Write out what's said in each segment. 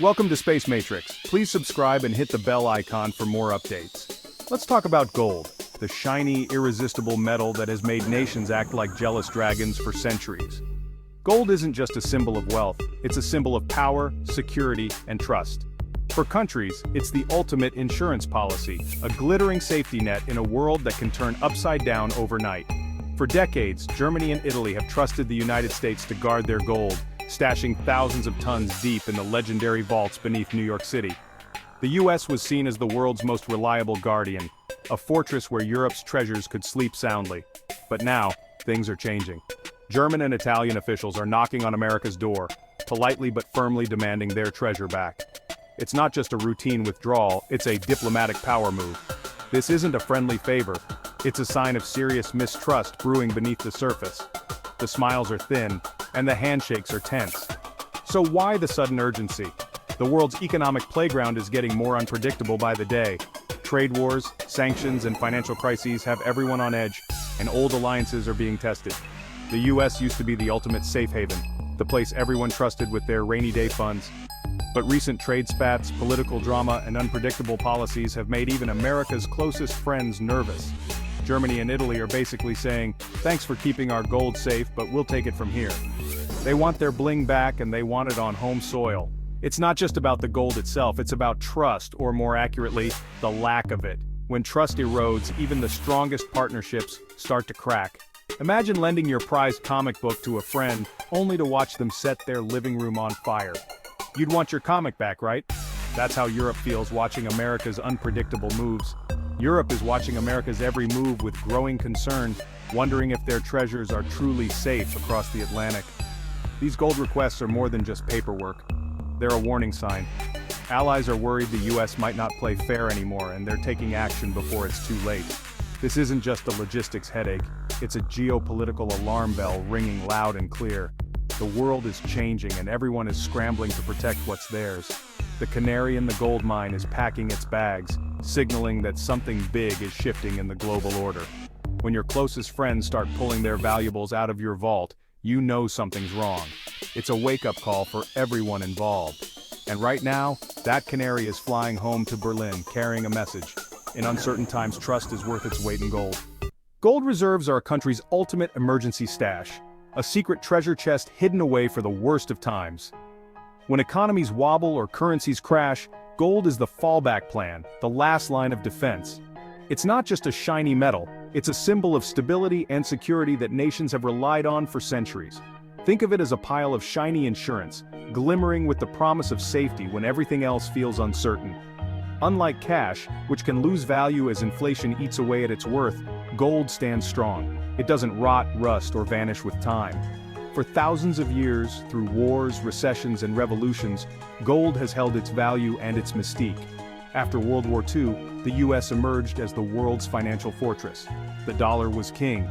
Welcome to Space Matrix. Please subscribe and hit the bell icon for more updates. Let's talk about gold, the shiny, irresistible metal that has made nations act like jealous dragons for centuries. Gold isn't just a symbol of wealth, it's a symbol of power, security, and trust. For countries, it's the ultimate insurance policy, a glittering safety net in a world that can turn upside down overnight. For decades, Germany and Italy have trusted the United States to guard their gold, stashing thousands of tons deep in the legendary vaults beneath New York City. The US was seen as the world's most reliable guardian, a fortress where Europe's treasures could sleep soundly. But now, things are changing. German and Italian officials are knocking on America's door, politely but firmly demanding their treasure back. It's not just a routine withdrawal, it's a diplomatic power move. This isn't a friendly favor, it's a sign of serious mistrust brewing beneath the surface. The smiles are thin, and the handshakes are tense. So why the sudden urgency? The world's economic playground is getting more unpredictable by the day. Trade wars, sanctions, and financial crises have everyone on edge, and old alliances are being tested. The US used to be the ultimate safe haven, the place everyone trusted with their rainy day funds. But recent trade spats, political drama, and unpredictable policies have made even America's closest friends nervous. Germany and Italy are basically saying, thanks for keeping our gold safe, but we'll take it from here. They want their bling back and they want it on home soil. It's not just about the gold itself, it's about trust, or more accurately, the lack of it. When trust erodes, even the strongest partnerships start to crack. Imagine lending your prized comic book to a friend, only to watch them set their living room on fire. You'd want your comic back, right? That's how Europe feels watching America's unpredictable moves. Europe is watching America's every move with growing concern, wondering if their treasures are truly safe across the Atlantic. These gold requests are more than just paperwork. They're a warning sign. Allies are worried the US might not play fair anymore, and they're taking action before it's too late. This isn't just a logistics headache, it's a geopolitical alarm bell ringing loud and clear. The world is changing and everyone is scrambling to protect what's theirs. The canary in the gold mine is packing its bags, signaling that something big is shifting in the global order. When your closest friends start pulling their valuables out of your vault, you know something's wrong. It's a wake-up call for everyone involved. And right now, that canary is flying home to Berlin carrying a message. In uncertain times, trust is worth its weight in gold. Gold reserves are a country's ultimate emergency stash, a secret treasure chest hidden away for the worst of times. When economies wobble or currencies crash, gold is the fallback plan, the last line of defense. It's not just a shiny metal, it's a symbol of stability and security that nations have relied on for centuries. Think of it as a pile of shiny insurance, glimmering with the promise of safety when everything else feels uncertain. Unlike cash, which can lose value as inflation eats away at its worth, gold stands strong. It doesn't rot, rust, or vanish with time. For thousands of years, through wars, recessions, and revolutions, gold has held its value and its mystique. After World War II, the US emerged as the world's financial fortress. The dollar was king,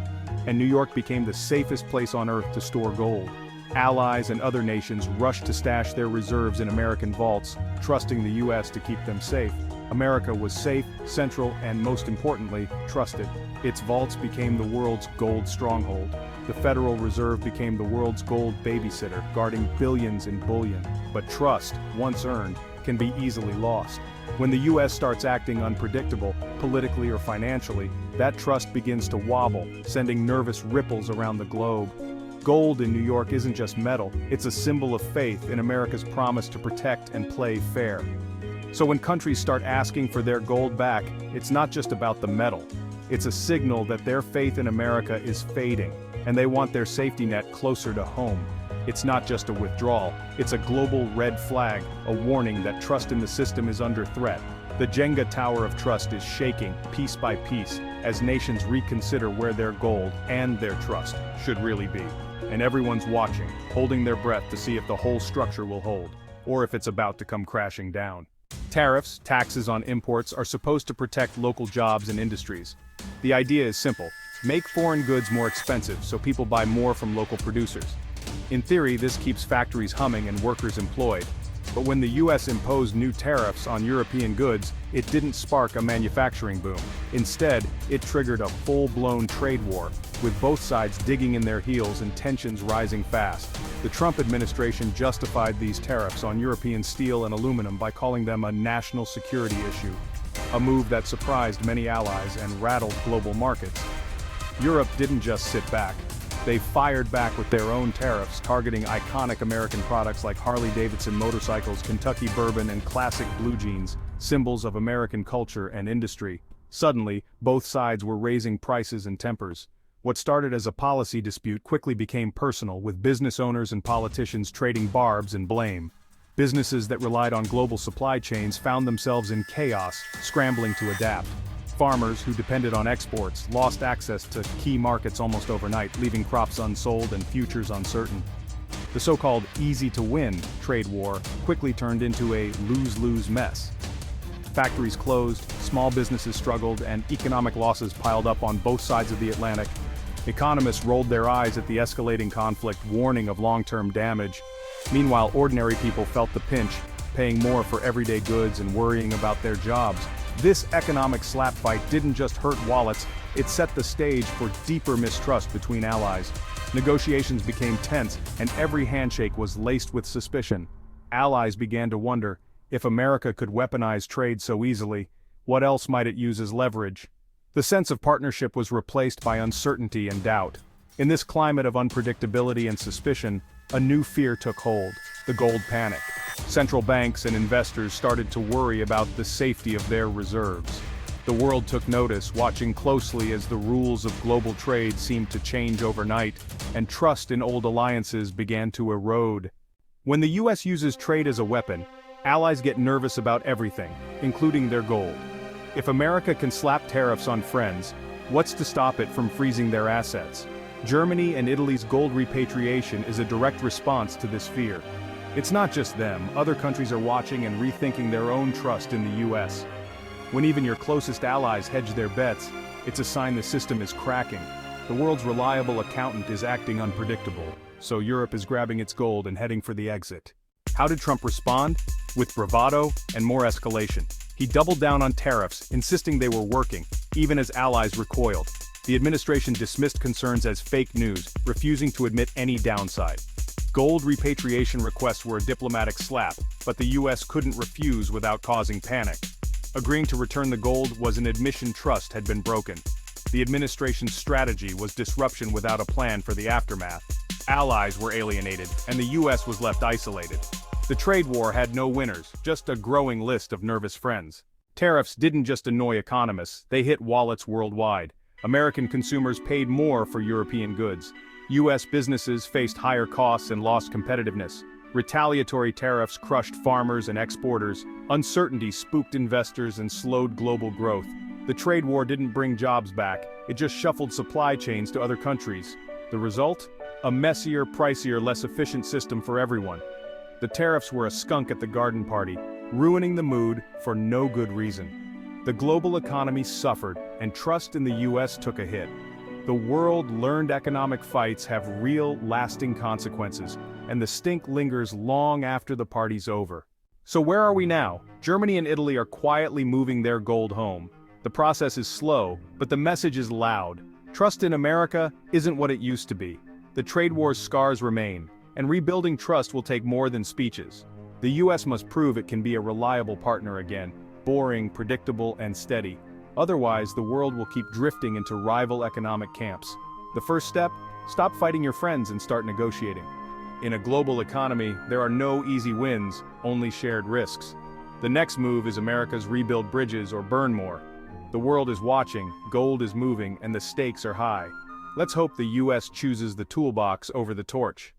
and New York became the safest place on earth to store gold. Allies and other nations rushed to stash their reserves in American vaults, trusting the US to keep them safe. America was safe, central, and most importantly, trusted. Its vaults became the world's gold stronghold. The Federal Reserve became the world's gold babysitter, guarding billions in bullion. But trust, once earned, can be easily lost. When the US starts acting unpredictable, politically or financially, that trust begins to wobble, sending nervous ripples around the globe. Gold in New York isn't just metal, it's a symbol of faith in America's promise to protect and play fair. So when countries start asking for their gold back, it's not just about the metal. It's a signal that their faith in America is fading, and they want their safety net closer to home. It's not just a withdrawal, it's a global red flag, a warning that trust in the system is under threat. The Jenga tower of trust is shaking, piece by piece, as nations reconsider where their gold and their trust should really be. And everyone's watching, holding their breath to see if the whole structure will hold, or if it's about to come crashing down. Tariffs, taxes on imports, are supposed to protect local jobs and industries. The idea is simple: make foreign goods more expensive so people buy more from local producers. In theory, this keeps factories humming and workers employed. But when the US imposed new tariffs on European goods, it didn't spark a manufacturing boom. Instead, it triggered a full-blown trade war, with both sides digging in their heels and tensions rising fast. The Trump administration justified these tariffs on European steel and aluminum by calling them a national security issue, a move that surprised many allies and rattled global markets. Europe didn't just sit back. They fired back with their own tariffs, targeting iconic American products like Harley-Davidson motorcycles, Kentucky bourbon, and classic blue jeans, symbols of American culture and industry. Suddenly, both sides were raising prices and tempers. What started as a policy dispute quickly became personal, with business owners and politicians trading barbs and blame. Businesses that relied on global supply chains found themselves in chaos, scrambling to adapt. Farmers who depended on exports lost access to key markets almost overnight, leaving crops unsold and futures uncertain. The so-called easy-to-win trade war quickly turned into a lose-lose mess. Factories closed, small businesses struggled, and economic losses piled up on both sides of the Atlantic. Economists rolled their eyes at the escalating conflict, warning of long-term damage. Meanwhile, ordinary people felt the pinch, paying more for everyday goods and worrying about their jobs. This economic slapfight didn't just hurt wallets, it set the stage for deeper mistrust between allies. Negotiations became tense, and every handshake was laced with suspicion. Allies began to wonder, if America could weaponize trade so easily, what else might it use as leverage? The sense of partnership was replaced by uncertainty and doubt. In this climate of unpredictability and suspicion, a new fear took hold: the gold panic. Central banks and investors started to worry about the safety of their reserves. The world took notice, watching closely as the rules of global trade seemed to change overnight, and trust in old alliances began to erode. When the US uses trade as a weapon, allies get nervous about everything, including their gold. If America can slap tariffs on friends, what's to stop it from freezing their assets? Germany and Italy's gold repatriation is a direct response to this fear. It's not just them, other countries are watching and rethinking their own trust in the US. When even your closest allies hedge their bets, it's a sign the system is cracking. The world's reliable accountant is acting unpredictable, so Europe is grabbing its gold and heading for the exit. How did Trump respond? With bravado and more escalation. He doubled down on tariffs, insisting they were working, even as allies recoiled. The administration dismissed concerns as fake news, refusing to admit any downside. Gold repatriation requests were a diplomatic slap, but the US couldn't refuse without causing panic. Agreeing to return the gold was an admission trust had been broken. The administration's strategy was disruption without a plan for the aftermath. Allies were alienated, and the US was left isolated. The trade war had no winners, just a growing list of nervous friends. Tariffs didn't just annoy economists, they hit wallets worldwide. American consumers paid more for European goods. US businesses faced higher costs and lost competitiveness. Retaliatory tariffs crushed farmers and exporters. Uncertainty spooked investors and slowed global growth. The trade war didn't bring jobs back, it just shuffled supply chains to other countries. The result? A messier, pricier, less efficient system for everyone. The tariffs were a skunk at the garden party, ruining the mood for no good reason. The global economy suffered, and trust in the US took a hit. The world learned economic fights have real, lasting consequences, and the stink lingers long after the party's over. So where are we now? Germany and Italy are quietly moving their gold home. The process is slow, but the message is loud. Trust in America isn't what it used to be. The trade war's scars remain, and rebuilding trust will take more than speeches. The US must prove it can be a reliable partner again, boring, predictable, and steady. Otherwise, the world will keep drifting into rival economic camps. The first step? Stop fighting your friends and start negotiating. In a global economy, there are no easy wins, only shared risks. The next move is America's rebuild bridges or burn more. The world is watching, gold is moving, and the stakes are high. Let's hope the US chooses the toolbox over the torch.